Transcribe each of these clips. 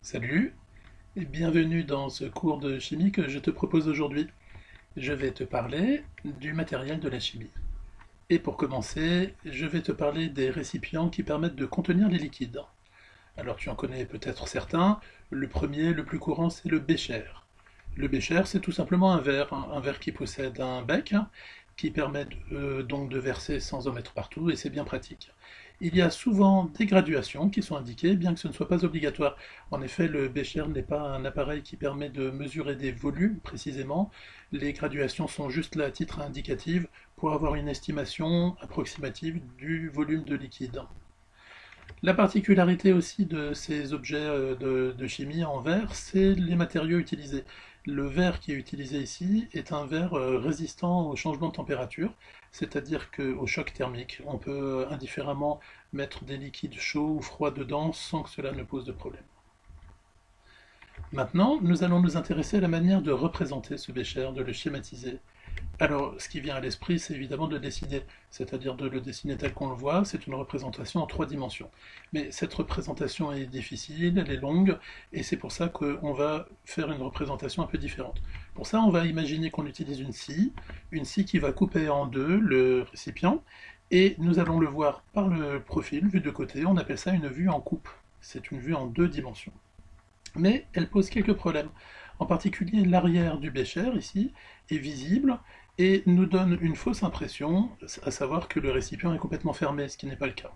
Salut et bienvenue dans ce cours de chimie que je te propose aujourd'hui. Je vais te parler du matériel de la chimie. Et pour commencer, je vais te parler des récipients qui permettent de contenir les liquides. Alors tu en connais peut-être certains. Le premier, le plus courant, c'est le bécher. Le bécher, c'est tout simplement un verre qui possède un bec, qui permet donc de verser sans en mettre partout, et c'est bien pratique. Il y a souvent des graduations qui sont indiquées, bien que ce ne soit pas obligatoire. En effet, le bécher n'est pas un appareil qui permet de mesurer des volumes précisément. Les graduations sont juste là à titre indicatif pour avoir une estimation approximative du volume de liquide. La particularité aussi de ces objets de chimie en verre, c'est les matériaux utilisés. Le verre qui est utilisé ici est un verre résistant au changement de température, c'est-à-dire qu'au choc thermique, on peut indifféremment mettre des liquides chauds ou froids dedans sans que cela ne pose de problème. Maintenant, nous allons nous intéresser à la manière de représenter ce bécher, de le schématiser. Alors, ce qui vient à l'esprit, c'est évidemment de le dessiner, c'est-à-dire de le dessiner tel qu'on le voit, c'est une représentation en 3 dimensions. Mais cette représentation est difficile, elle est longue, et c'est pour ça qu'on va faire une représentation un peu différente. Pour ça, on va imaginer qu'on utilise une scie qui va couper en deux le récipient, et nous allons le voir par le profil, vue de côté, on appelle ça une vue en coupe. C'est une vue en 2 dimensions. Mais elle pose quelques problèmes. En particulier, l'arrière du bécher, ici, est visible et nous donne une fausse impression, à savoir que le récipient est complètement fermé, ce qui n'est pas le cas.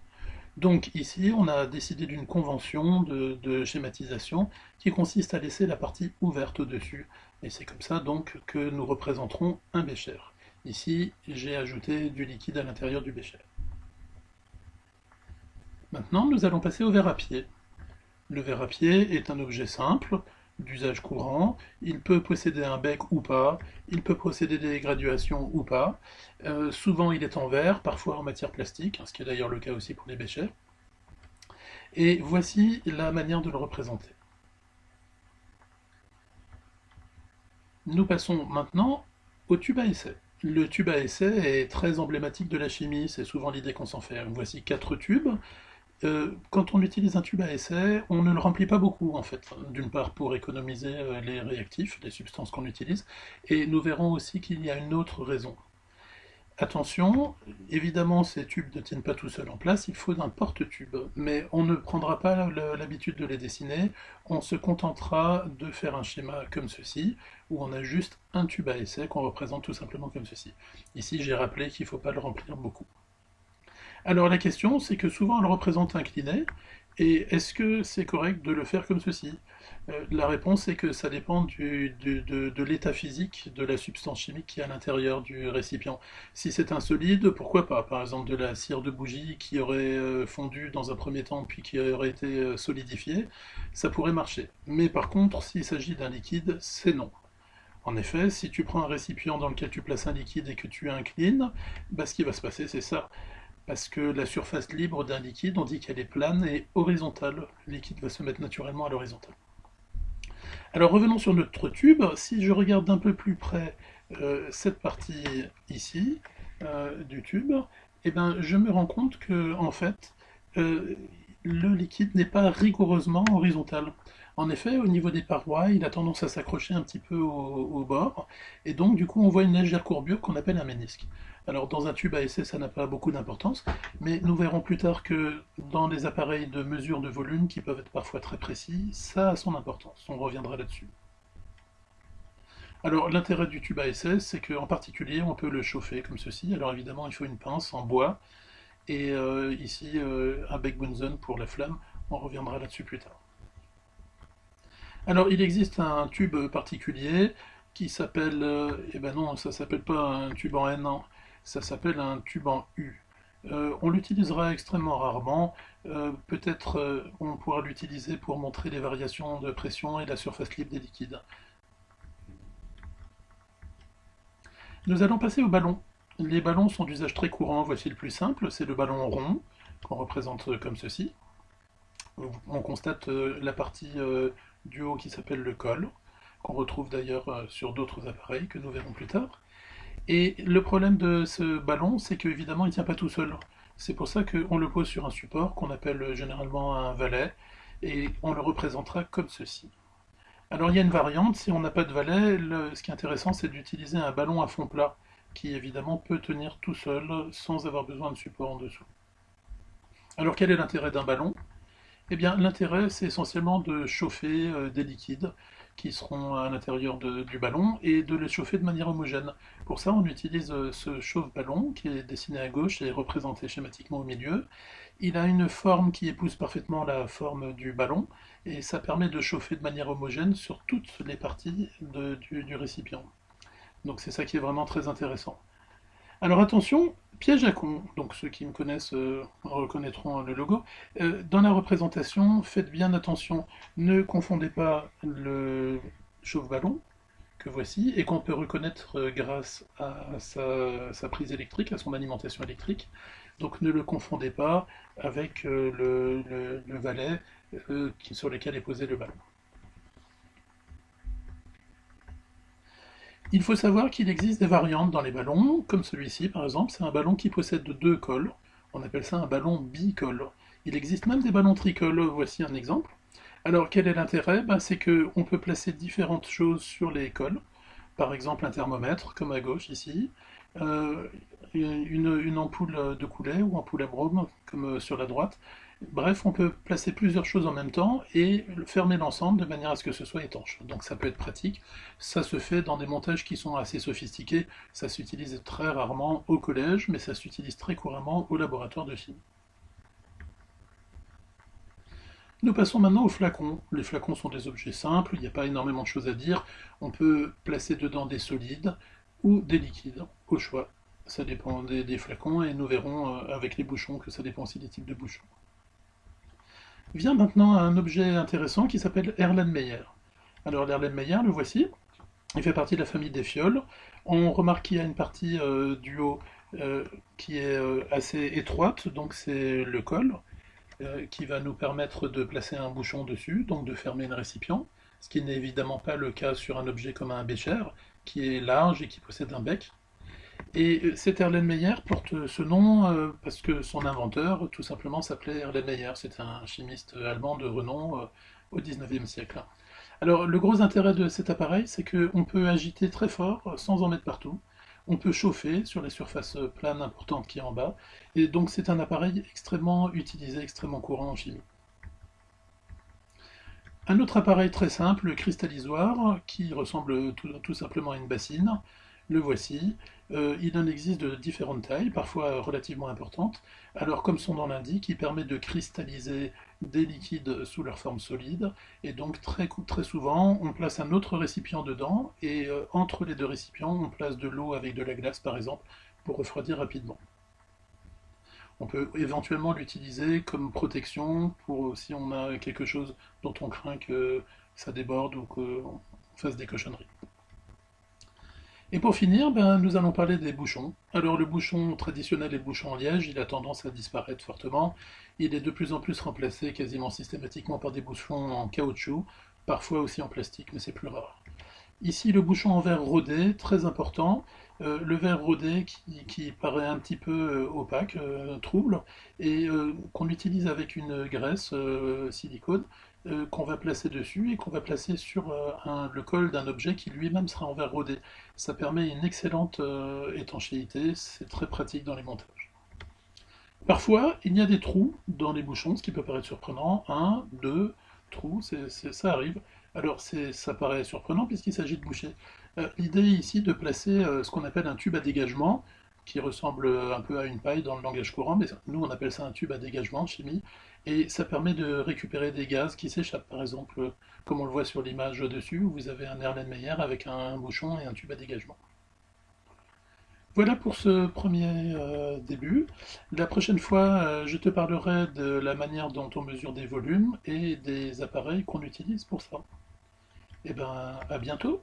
Donc ici, on a décidé d'une convention de schématisation qui consiste à laisser la partie ouverte au-dessus. Et c'est comme ça donc que nous représenterons un bécher. Ici, j'ai ajouté du liquide à l'intérieur du bécher. Maintenant, nous allons passer au verre à pied. Le verre à pied est un objet simple, d'usage courant, il peut posséder un bec ou pas, il peut posséder des graduations ou pas. Souvent il est en verre, parfois en matière plastique, ce qui est d'ailleurs le cas aussi pour les béchers. Et voici la manière de le représenter. Nous passons maintenant au tube à essai. Le tube à essai est très emblématique de la chimie, c'est souvent l'idée qu'on s'en fait. Voici 4 tubes. Quand on utilise un tube à essai, on ne le remplit pas beaucoup en fait. D'une part pour économiser les réactifs, les substances qu'on utilise, et nous verrons aussi qu'il y a une autre raison. Attention, évidemment ces tubes ne tiennent pas tout seuls en place, il faut un porte-tube, mais on ne prendra pas l'habitude de les dessiner, on se contentera de faire un schéma comme ceci, où on a juste un tube à essai qu'on représente tout simplement comme ceci. Ici j'ai rappelé qu'il ne faut pas le remplir beaucoup. Alors la question, c'est que souvent elle représente incliné, et est-ce que c'est correct de le faire comme ceci? La réponse est que ça dépend de l'état physique de la substance chimique qui est à l'intérieur du récipient. Si c'est un solide, pourquoi pas? Par exemple de la cire de bougie qui aurait fondu dans un premier temps puis qui aurait été solidifiée, ça pourrait marcher. Mais par contre, s'il s'agit d'un liquide, c'est non. En effet, si tu prends un récipient dans lequel tu places un liquide et que tu inclines, bah, ce qui va se passer, c'est ça. Parce que la surface libre d'un liquide, on dit qu'elle est plane et horizontale. Le liquide va se mettre naturellement à l'horizontale. Alors revenons sur notre tube. Si je regarde d'un peu plus près cette partie ici du tube, eh ben, je me rends compte que en fait, euh, le liquide n'est pas rigoureusement horizontal. En effet, au niveau des parois, il a tendance à s'accrocher un petit peu au bord, et donc du coup on voit une légère courbure qu'on appelle un ménisque. Alors dans un tube à essai, ça n'a pas beaucoup d'importance, mais nous verrons plus tard que dans les appareils de mesure de volume, qui peuvent être parfois très précis, ça a son importance, on reviendra là-dessus. Alors l'intérêt du tube à essai, c'est qu'en particulier, on peut le chauffer comme ceci. Alors évidemment, il faut une pince en bois, et ici un bec Bunsen pour la flamme, on reviendra là-dessus plus tard. Alors il existe un tube particulier qui s'appelle, eh ben non, ça s'appelle pas un tube en N, non, ça s'appelle un tube en U. On l'utilisera extrêmement rarement, peut-être on pourra l'utiliser pour montrer les variations de pression et la surface libre des liquides. Nous allons passer aux ballons. Les ballons sont d'usage très courant, voici le plus simple, c'est le ballon rond, qu'on représente comme ceci. On constate la partie du haut qui s'appelle le col, qu'on retrouve d'ailleurs sur d'autres appareils que nous verrons plus tard. Et le problème de ce ballon, c'est qu'évidemment, il ne tient pas tout seul. C'est pour ça qu'on le pose sur un support qu'on appelle généralement un valet. et on le représentera comme ceci. Alors il y a une variante, si on n'a pas de valet, ce qui est intéressant c'est d'utiliser un ballon à fond plat, qui évidemment peut tenir tout seul sans avoir besoin de support en dessous. Alors quel est l'intérêt d'un ballon? Eh bien l'intérêt c'est essentiellement de chauffer des liquides qui seront à l'intérieur du ballon et de les chauffer de manière homogène. Pour ça on utilise ce chauffe-ballon qui est dessiné à gauche et représenté schématiquement au milieu. Il a une forme qui épouse parfaitement la forme du ballon et ça permet de chauffer de manière homogène sur toutes les parties du récipient. Donc c'est ça qui est vraiment très intéressant. Alors attention, piège à con, donc ceux qui me connaissent reconnaîtront le logo. Dans la représentation, faites bien attention, ne confondez pas le chauffe-ballon que voici et qu'on peut reconnaître grâce à sa prise électrique, à son alimentation électrique. Donc ne le confondez pas avec le valet sur lequel est posé le ballon. Il faut savoir qu'il existe des variantes dans les ballons, comme celui-ci par exemple, c'est un ballon qui possède deux cols, on appelle ça un ballon bicol. Il existe même des ballons tricoles, voici un exemple. Alors quel est l'intérêt? C'est qu'on peut placer différentes choses sur les cols, par exemple un thermomètre, comme à gauche ici, euh, une ampoule de Coulet ou ampoule à brome, comme sur la droite. Bref, on peut placer plusieurs choses en même temps et fermer l'ensemble de manière à ce que ce soit étanche. Donc ça peut être pratique. Ça se fait dans des montages qui sont assez sophistiqués. Ça s'utilise très rarement au collège, mais ça s'utilise très couramment au laboratoire de chimie. Nous passons maintenant aux flacons. Les flacons sont des objets simples, il n'y a pas énormément de choses à dire. On peut placer dedans des solides ou des liquides, au choix. Ça dépend des flacons et nous verrons avec les bouchons que ça dépend aussi des types de bouchons. Vient maintenant un objet intéressant qui s'appelle Erlenmeyer. Alors l'Erlenmeyer, le voici, il fait partie de la famille des fioles. On remarque qu'il y a une partie du haut qui est assez étroite, donc c'est le col, qui va nous permettre de placer un bouchon dessus, donc de fermer le récipient, ce qui n'est évidemment pas le cas sur un objet comme un bécher, qui est large et qui possède un bec. Et cet Erlenmeyer porte ce nom parce que son inventeur, tout simplement, s'appelait Erlenmeyer. C'était un chimiste allemand de renom au XIXe siècle. Alors, le gros intérêt de cet appareil, c'est qu'on peut agiter très fort sans en mettre partout. On peut chauffer sur les surfaces planes importantes qui est en bas. Et donc, c'est un appareil extrêmement utilisé, extrêmement courant en chimie. Un autre appareil très simple, le cristallisoire, qui ressemble tout simplement à une bassine. Le voici. Il en existe de différentes tailles, parfois relativement importantes. Alors, comme son nom l'indique, il permet de cristalliser des liquides sous leur forme solide. Et donc, très souvent, on place un autre récipient dedans. Et entre les deux récipients, on place de l'eau avec de la glace, par exemple, pour refroidir rapidement. On peut éventuellement l'utiliser comme protection pour si on a quelque chose dont on craint que ça déborde ou qu'on fasse des cochonneries. Et pour finir, nous allons parler des bouchons. Alors le bouchon traditionnel et le bouchon en liège, il a tendance à disparaître fortement. Il est de plus en plus remplacé quasiment systématiquement par des bouchons en caoutchouc, parfois aussi en plastique, mais c'est plus rare. Ici, le bouchon en verre rodé, très important. Le verre rodé qui paraît un petit peu opaque, trouble, et qu'on utilise avec une graisse silicone qu'on va placer dessus et qu'on va placer sur le col d'un objet qui lui-même sera en verre rodé. Ça permet une excellente étanchéité, c'est très pratique dans les montages. Parfois, il y a des trous dans les bouchons, ce qui peut paraître surprenant. Un, deux trous, ça arrive. Alors ça paraît surprenant puisqu'il s'agit de boucher. L'idée ici de placer ce qu'on appelle un tube à dégagement, qui ressemble un peu à une paille dans le langage courant, mais nous on appelle ça un tube à dégagement en chimie, et ça permet de récupérer des gaz qui s'échappent, par exemple, comme on le voit sur l'image au-dessus, où vous avez un Erlenmeyer avec un bouchon et un tube à dégagement. Voilà pour ce premier début. La prochaine fois, je te parlerai de la manière dont on mesure des volumes et des appareils qu'on utilise pour ça. Et ben, à bientôt!